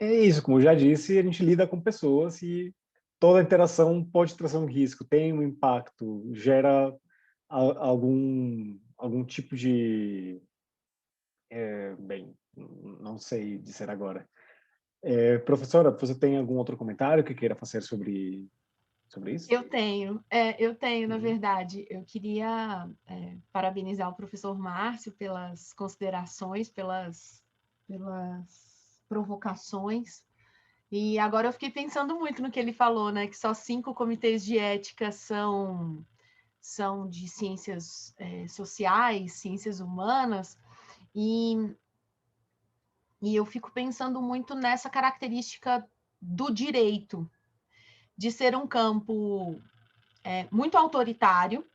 é isso, como eu já disse, a gente lida com pessoas e toda interação pode trazer um risco, tem um impacto, gera algum tipo de... bem, não sei dizer agora. Professora, você tem algum outro comentário que queira fazer sobre isso? Eu tenho, na verdade. Eu queria parabenizar o professor Márcio pelas considerações, pelas provocações. E agora eu fiquei pensando muito no que ele falou, né? Que só 5 comitês de ética são de ciências sociais, ciências humanas, e eu fico pensando muito nessa característica do direito, de ser um campo muito autoritário,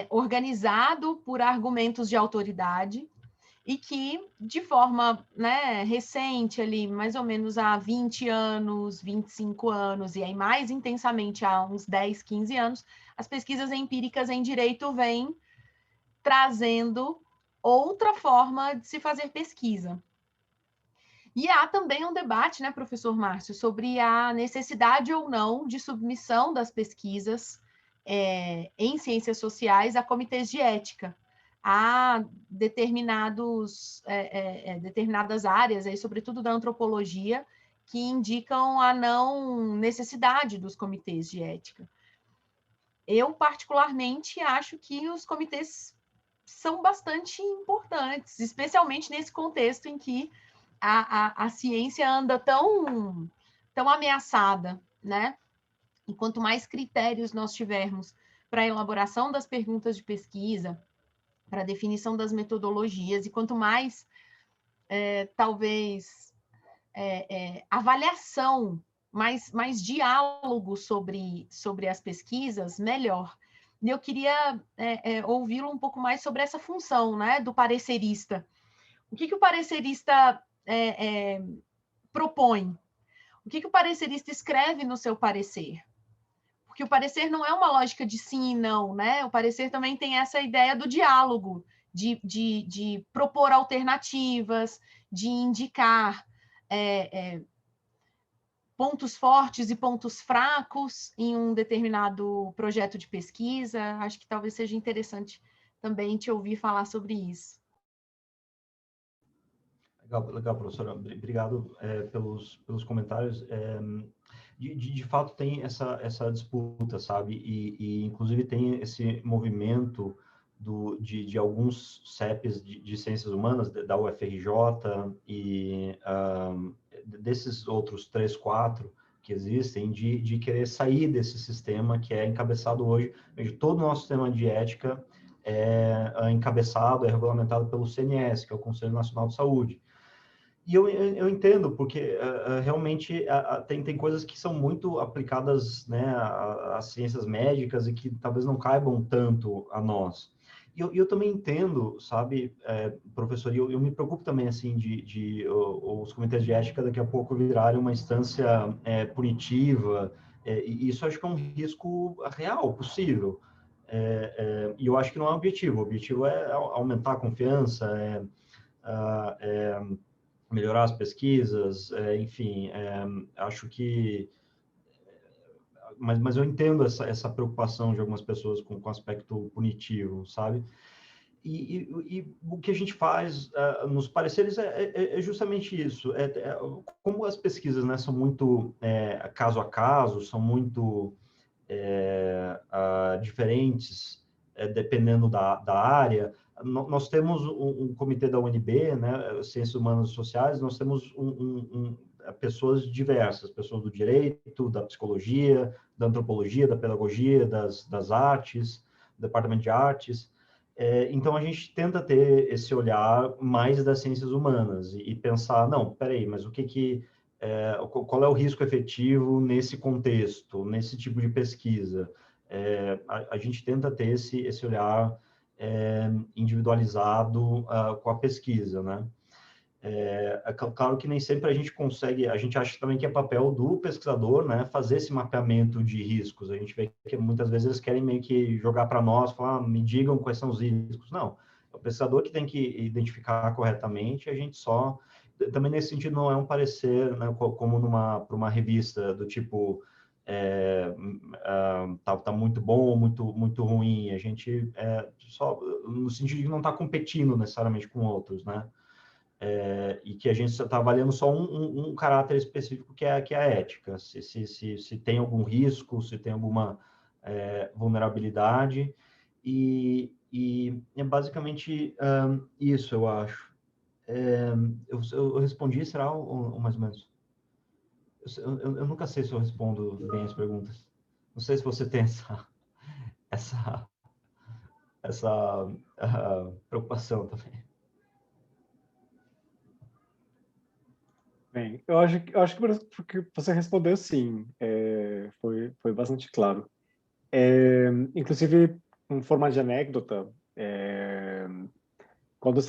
organizado por argumentos de autoridade, e que, de forma recente, ali, mais ou menos há 20 anos, 25 anos, e aí mais intensamente há uns 10, 15 anos, as pesquisas empíricas em direito vêm trazendo outra forma de se fazer pesquisa. E há também um debate, né, professor Márcio, sobre a necessidade ou não de submissão das pesquisas em ciências sociais a comitês de ética. Há determinadas áreas, aí, sobretudo da antropologia, que indicam a não necessidade dos comitês de ética. Eu, particularmente, acho que os comitês são bastante importantes, especialmente nesse contexto em que a ciência anda tão ameaçada, né? E quanto mais critérios nós tivermos para a elaboração das perguntas de pesquisa, para a definição das metodologias, e quanto mais, talvez, avaliação, mais diálogo sobre as pesquisas, melhor. E eu queria ouvi-lo um pouco mais sobre essa função, né, do parecerista. O que o parecerista propõe? O que o parecerista escreve no seu parecer? Porque o parecer não é uma lógica de sim e não, né? O parecer também tem essa ideia do diálogo, de propor alternativas, de indicar pontos fortes e pontos fracos em um determinado projeto de pesquisa. Acho que talvez seja interessante também te ouvir falar sobre isso. Legal, professora. Obrigado pelos comentários. De fato, tem essa disputa, sabe? E inclusive, tem esse movimento de alguns CEPs de ciências humanas, da UFRJ e desses outros 3, 4 que existem, de querer sair desse sistema que é encabeçado hoje. Todo o nosso sistema de ética é encabeçado, é regulamentado pelo CNS, que é o Conselho Nacional de Saúde. E eu entendo, porque realmente tem coisas que são muito aplicadas, né, às ciências médicas e que talvez não caibam tanto a nós. E eu também entendo, sabe, professor, e eu me preocupo também, assim, de os comitês de ética daqui a pouco virarem uma instância punitiva, e isso acho que é um risco real, possível. E eu acho que não é o objetivo é aumentar a confiança, melhorar as pesquisas, enfim, acho que... Mas eu entendo essa preocupação de algumas pessoas com o aspecto punitivo, sabe? E o que a gente faz nos pareceres é justamente isso. Como as pesquisas, né, são muito caso a caso, são muito diferentes, dependendo da área. Nós temos um comitê da UNB, né, Ciências Humanas e Sociais, nós temos pessoas diversas, pessoas do direito, da psicologia, da antropologia, da pedagogia, das artes, do departamento de artes. Então, a gente tenta ter esse olhar mais das ciências humanas e pensar, não, peraí, mas qual é o risco efetivo nesse contexto, nesse tipo de pesquisa? A gente tenta ter esse olhar individualizado com a pesquisa, né? Claro que nem sempre a gente consegue, a gente acha também que é papel do pesquisador, né, fazer esse mapeamento de riscos. A gente vê que muitas vezes eles querem meio que jogar para nós, falar, me digam quais são os riscos. Não, é o pesquisador que tem que identificar corretamente, a gente só... Também nesse sentido não é um parecer, né, como para uma revista do tipo... tá muito bom ou muito ruim. A gente só no sentido de que não está competindo necessariamente com outros, né? E que a gente está avaliando só um caráter específico que é a ética, se tem algum risco, se tem alguma vulnerabilidade, e é basicamente isso, eu acho. Eu respondi, será, ou mais ou menos? Eu nunca sei se eu respondo bem as perguntas. Não sei se você tem essa preocupação também. Bem, eu acho que você respondeu sim, foi bastante claro. Inclusive, em forma de anedota, quando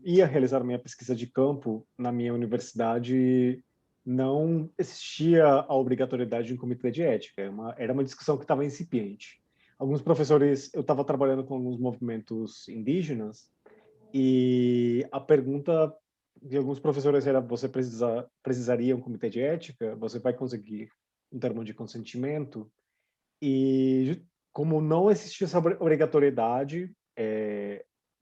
ia realizar a minha pesquisa de campo na minha universidade, não existia a obrigatoriedade de um comitê de ética. Era uma discussão que estava incipiente. Alguns professores, eu estava trabalhando com alguns movimentos indígenas e a pergunta de alguns professores era: você precisaria um comitê de ética? Você vai conseguir um termo de consentimento? E como não existia essa obrigatoriedade,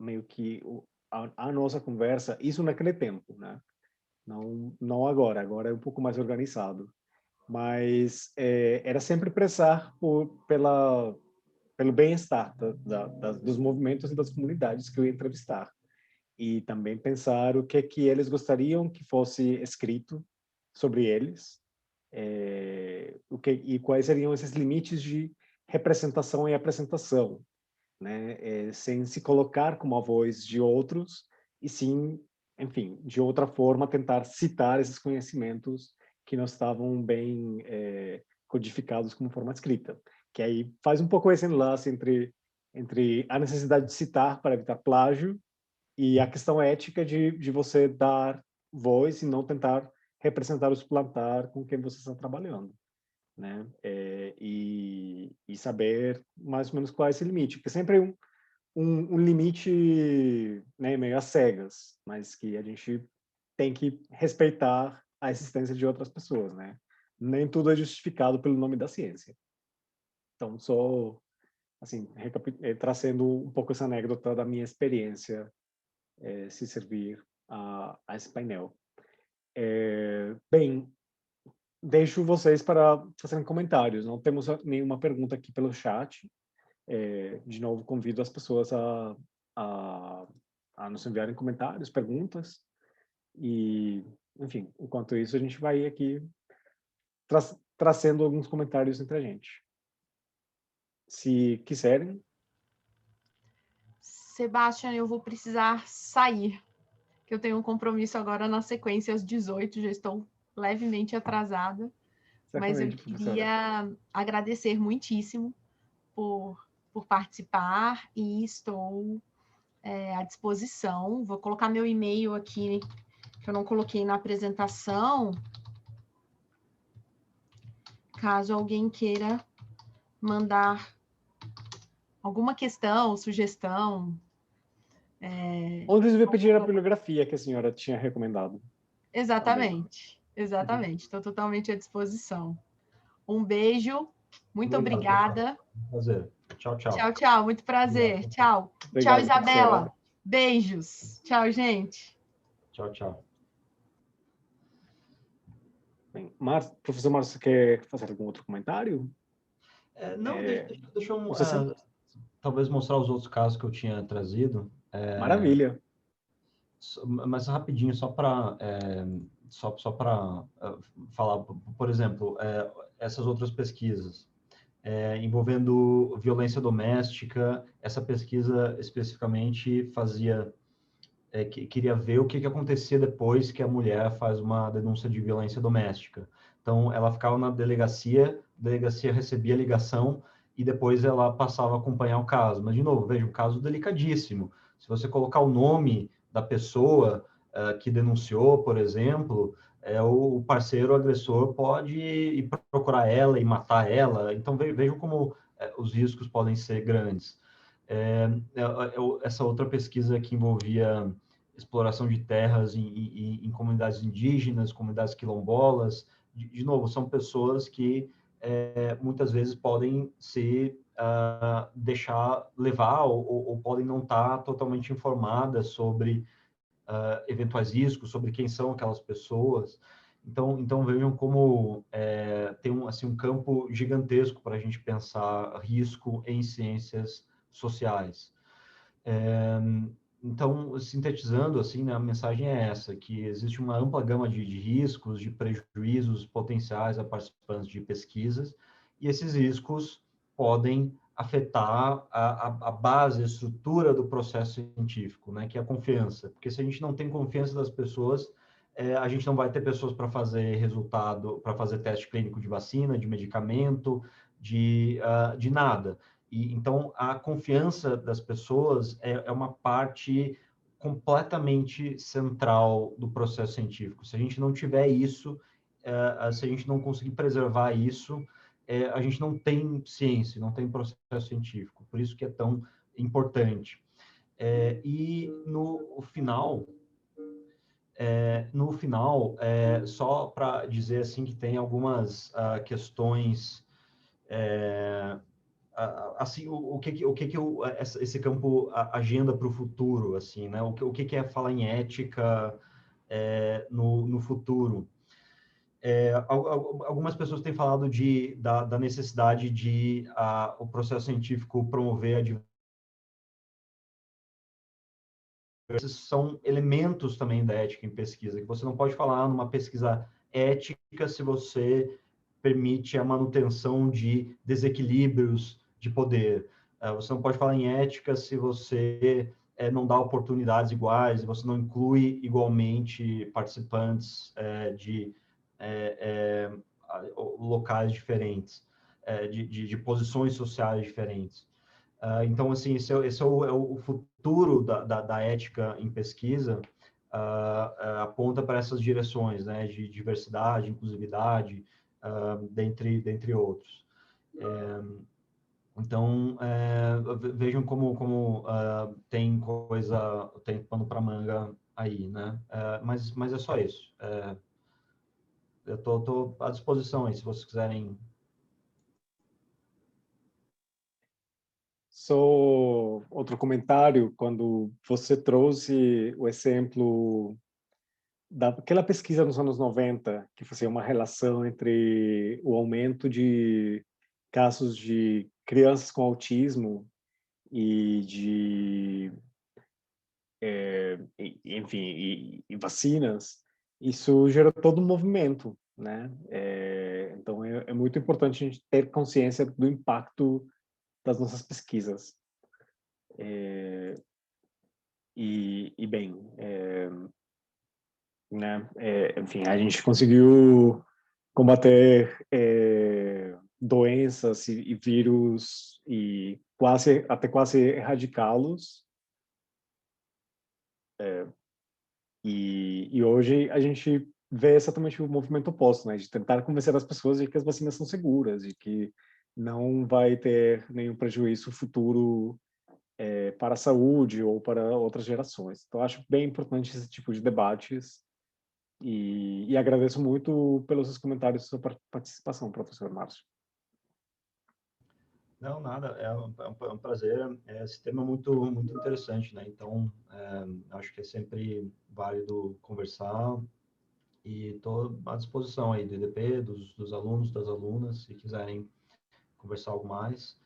meio que a nossa conversa, isso naquele tempo, né? Não agora. Agora é um pouco mais organizado. Mas era sempre pressar pelo bem-estar dos movimentos e das comunidades que eu ia entrevistar. E também pensar o que eles gostariam que fosse escrito sobre eles, e quais seriam esses limites de representação e apresentação, né? Sem se colocar como a voz de outros, e sim, enfim, de outra forma, tentar citar esses conhecimentos que não estavam bem codificados como forma escrita. Que aí faz um pouco esse enlace entre a necessidade de citar para evitar plágio e a questão ética de você dar voz e não tentar representar ou suplantar com quem você está trabalhando, né? E saber mais ou menos qual é esse limite, porque sempre um limite, né, meio às cegas, mas que a gente tem que respeitar a existência de outras pessoas, né? Nem tudo é justificado pelo nome da ciência. Então, só assim, trazendo um pouco essa anedota da minha experiência se servir a esse painel. Bem, deixo vocês para fazerem comentários. Não temos nenhuma pergunta aqui pelo chat. De novo, convido as pessoas a, a nos enviarem comentários, perguntas. E, enfim, enquanto isso, a gente vai aqui trazendo alguns comentários entre a gente. Se quiserem. Sebastião, eu vou precisar sair, que eu tenho um compromisso agora na sequência às 18, já estou levemente atrasada. Mas eu queria agradecer muitíssimo por participar e estou à disposição. Vou colocar meu e-mail aqui, que eu não coloquei na apresentação, caso alguém queira mandar alguma questão, sugestão? Ou inclusive pedir a bibliografia que a senhora tinha recomendado. Exatamente, exatamente. Estou totalmente à disposição. Um beijo, muito Obrigado, obrigada. Prazer. Tchau, Tchau, tchau. tchau, muito prazer. Obrigado. Tchau. Tchau, Obrigado, Isabela. professora. Beijos. Tchau, gente. Tchau, tchau. Bem, professor Márcio, você quer fazer algum outro comentário? Não, deixa eu Você sempre... talvez mostrar os outros casos que eu tinha trazido. Maravilha. Mas rapidinho, só para falar, por exemplo, essas outras pesquisas envolvendo violência doméstica, essa pesquisa especificamente queria ver o que acontecia depois que a mulher faz uma denúncia de violência doméstica. Então, ela ficava na delegacia, a delegacia recebia a ligação e depois ela passava a acompanhar o caso. Mas, de novo, veja, um caso delicadíssimo. Se você colocar o nome da pessoa que denunciou, por exemplo, o parceiro agressor pode ir procurar ela e matar ela. Então, vejam como os riscos podem ser grandes. Essa outra pesquisa que envolvia exploração de terras em comunidades indígenas, comunidades quilombolas, de novo, são pessoas que muitas vezes podem se deixar levar ou podem não estar totalmente informadas sobre eventuais riscos, sobre quem são aquelas pessoas. Então vejam como tem um campo gigantesco para a gente pensar risco em ciências sociais. Então, sintetizando, assim, né, a mensagem é essa, que existe uma ampla gama de riscos, de prejuízos potenciais a participantes de pesquisas, e esses riscos podem afetar a base, a estrutura do processo científico, né, que é a confiança. Porque se a gente não tem confiança das pessoas, a gente não vai ter pessoas para fazer resultado, para fazer teste clínico de vacina, de medicamento, de nada. Então, a confiança das pessoas é uma parte completamente central do processo científico. Se a gente não tiver isso, se a gente não conseguir preservar isso, a gente não tem ciência, não tem processo científico. Por isso que é tão importante. E no final, só para dizer assim que tem algumas questões assim, o que esse campo agenda para o futuro, assim, né? O que é falar em ética no futuro? Algumas pessoas têm falado da necessidade de o processo científico promover a diversidade. Esses são elementos também da ética em pesquisa, que você não pode falar numa pesquisa ética se você permite a manutenção de desequilíbrios de poder. Você não pode falar em ética se você não dá oportunidades iguais, você não inclui igualmente participantes de locais diferentes, de posições sociais diferentes. Então, assim, esse é o futuro da ética em pesquisa, aponta para essas direções, né, de diversidade, inclusividade, dentre outros. Então, vejam como tem pano para manga aí, né? Mas é só isso. Eu estou à disposição aí, se vocês quiserem. Só outro comentário, quando você trouxe o exemplo daquela pesquisa nos anos 90, que fazia uma relação entre o aumento de casos de crianças com autismo e de, enfim, e vacinas, isso gerou todo um movimento, né? Então, é muito importante a gente ter consciência do impacto das nossas pesquisas. Bem, né? Enfim, a gente conseguiu combater doenças e vírus e até quase erradicá-los. E hoje a gente vê exatamente o movimento oposto, né? De tentar convencer as pessoas de que as vacinas são seguras, de que não vai ter nenhum prejuízo futuro para a saúde ou para outras gerações. Então, acho bem importante esse tipo de debates e agradeço muito pelos seus comentários e sua participação, professor Márcio. Não, nada, é um prazer. Esse tema é muito interessante, né? Então, acho que é sempre válido conversar e estou à disposição aí do IDP, dos alunos, das alunas, se quiserem conversar algo mais.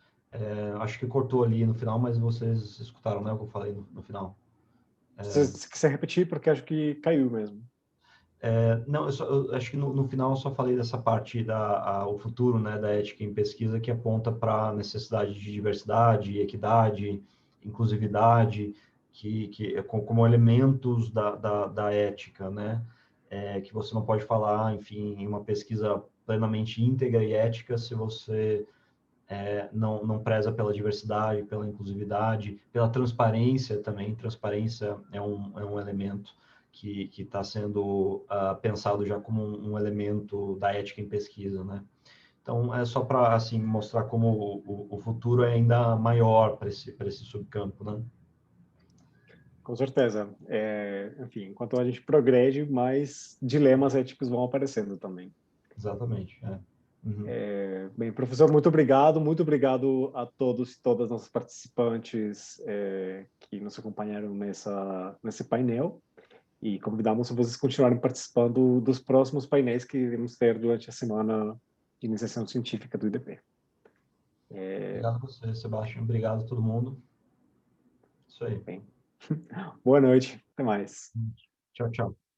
Acho que cortou ali no final, mas vocês escutaram, né, o que eu falei no final. Se quiser repetir, porque acho que caiu mesmo. Não, eu acho que no final eu só falei dessa parte o futuro, né, da ética em pesquisa, que aponta para a necessidade de diversidade, equidade, inclusividade, como elementos da ética, né, que você não pode falar, enfim, em uma pesquisa plenamente íntegra e ética se você não preza pela diversidade, pela inclusividade, pela transparência também. Transparência é um elemento que está sendo pensado já como um elemento da ética em pesquisa, né? Então, é só para assim, mostrar como o futuro é ainda maior para esse subcampo, né? Com certeza. Enfim, enquanto a gente progrede, mais dilemas éticos vão aparecendo também. Exatamente. Uhum. Bem, professor, muito obrigado a todos e todas as nossas participantes que nos acompanharam nesse painel e convidamos vocês a continuarem participando dos próximos painéis que iremos ter durante a semana de iniciação científica do IDP. Obrigado a você, Sebastião. Obrigado a todo mundo. Isso aí. Bem, boa noite. Até mais. Tchau, tchau.